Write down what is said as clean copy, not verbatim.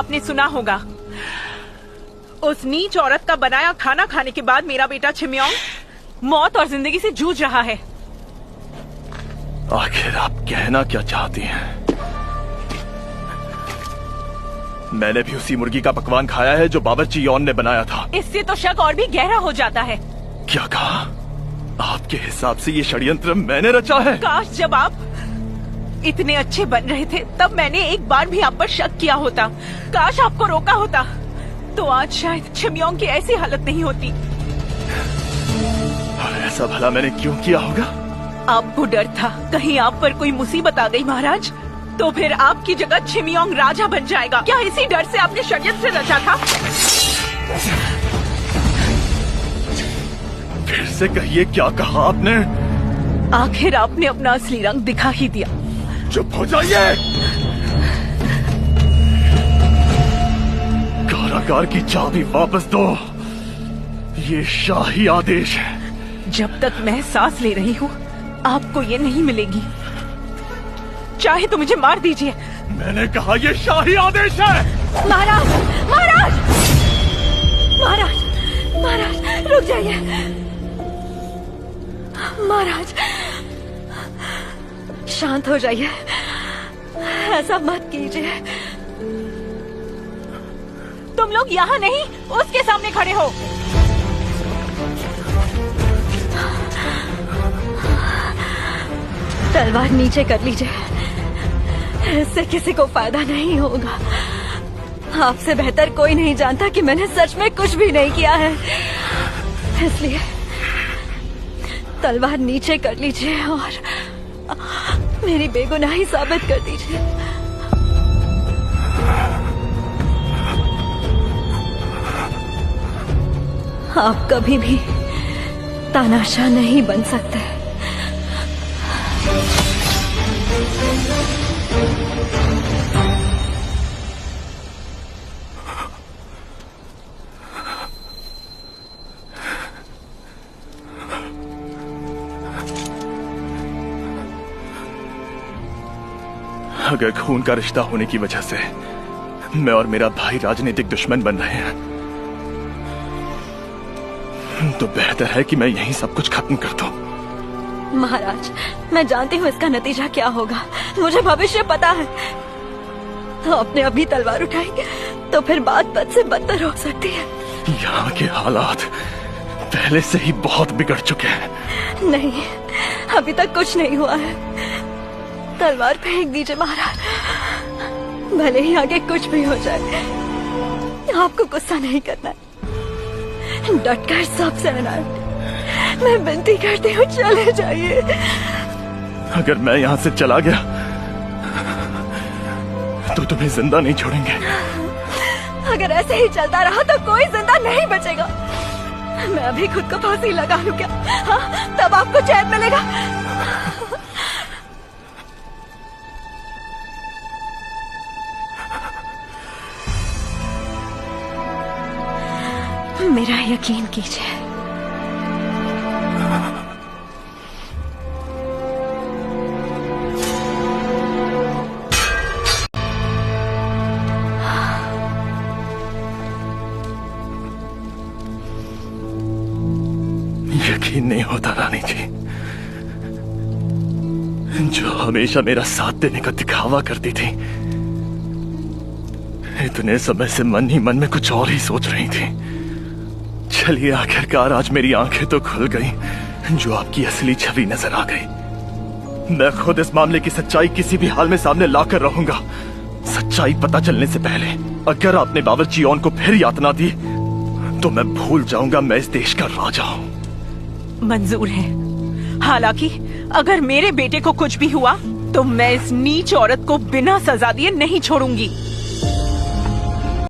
आपने सुना होगा, उस नीच औरत का बनाया खाना खाने के बाद मेरा बेटा छिम्योंग मौत और जिंदगी से जूझ रहा है। आखिर आप कहना क्या चाहती हैं? मैंने भी उसी मुर्गी का पकवान खाया है जो बावर्ची यौन ने बनाया था। इससे तो शक और भी गहरा हो जाता है। क्या कहा? आपके हिसाब से ये षड्यंत्र मैंने रचा है? काश जब आप इतने अच्छे बन रहे थे तब मैंने एक बार भी आप पर शक किया होता। काश आपको रोका होता तो आज शायद छिम्योंग की ऐसी हालत नहीं होती। और ऐसा भला मैंने क्यों किया होगा? आपको डर था कहीं आप पर कोई मुसीबत आ गई महाराज, तो फिर आपकी जगह छिम्योंग राजा बन जाएगा। क्या इसी डर से आपने षड्यंत्र रचा था? फिर से कहिए, क्या कहा आपने? आखिर आपने अपना असली रंग दिखा ही दिया। चुप हो जाइए। कारागार की चाबी वापस दो। ये शाही आदेश है। जब तक मैं सांस ले रही हूँ आपको ये नहीं मिलेगी। चाहे तो मुझे मार दीजिए। मैंने कहा ये शाही आदेश है। महाराज, महाराज, महाराज, महाराज रुक जाइए। महाराज शांत हो जाइए, ऐसा मत कीजिए। तुम लोग यहाँ नहीं, उसके सामने खड़े हो। तलवार नीचे कर लीजिए, इससे किसी को फायदा नहीं होगा। आपसे बेहतर कोई नहीं जानता कि मैंने सच में कुछ भी नहीं किया है, इसलिए तलवार नीचे कर लीजिए और मेरी बेगुनाही साबित कर दीजिए। आप कभी भी तानाशाह नहीं बन सकते। अगर खून का रिश्ता होने की वजह से मैं और मेरा भाई राजनीतिक दुश्मन बन रहे हैं तो बेहतर है कि मैं यहीं सब कुछ खत्म कर दूं। महाराज, मैं जानती हूँ इसका नतीजा क्या होगा। मुझे भविष्य पता है। तो आपने अभी तलवार उठाई तो फिर बात बद से बदतर हो सकती है। यहाँ के हालात पहले से ही बहुत बिगड़ चुके हैं। नहीं, अभी तक कुछ नहीं हुआ है। तलवार फेंक दीजिए महाराज, भले ही आगे कुछ भी हो जाए। आपको गुस्सा नहीं करना है, डटकर सब सहना है। मैं विनती करती हूँ, चले जाइए। अगर मैं यहाँ से चला गया तो तुम्हें जिंदा नहीं छोड़ेंगे। अगर ऐसे ही चलता रहा तो कोई जिंदा नहीं बचेगा। मैं अभी खुद को फांसी लगा लूं क्या? हाँ, तब आपको चैन मिलेगा। मेरा यकीन कीजिए। यकीन नहीं होता रानी जी, जो हमेशा मेरा साथ देने का दिखावा करती थी, इतने समय से मन ही मन में कुछ और ही सोच रही थी। चलिए, आखिरकार आज मेरी आंखें तो खुल गई, जो आपकी असली छवि नजर आ गई। मैं खुद इस मामले की सच्चाई किसी भी हाल में सामने लाकर रहूंगा। सच्चाई पता चलने से पहले अगर आपने बावर्ची यौन को फिर यातना दी तो मैं भूल जाऊंगा मैं इस देश का राजा हूँ। मंजूर है। हालांकि अगर मेरे बेटे को कुछ भी हुआ तो मैं इस नीच औरत को बिना सजा दिए नहीं छोड़ूंगी।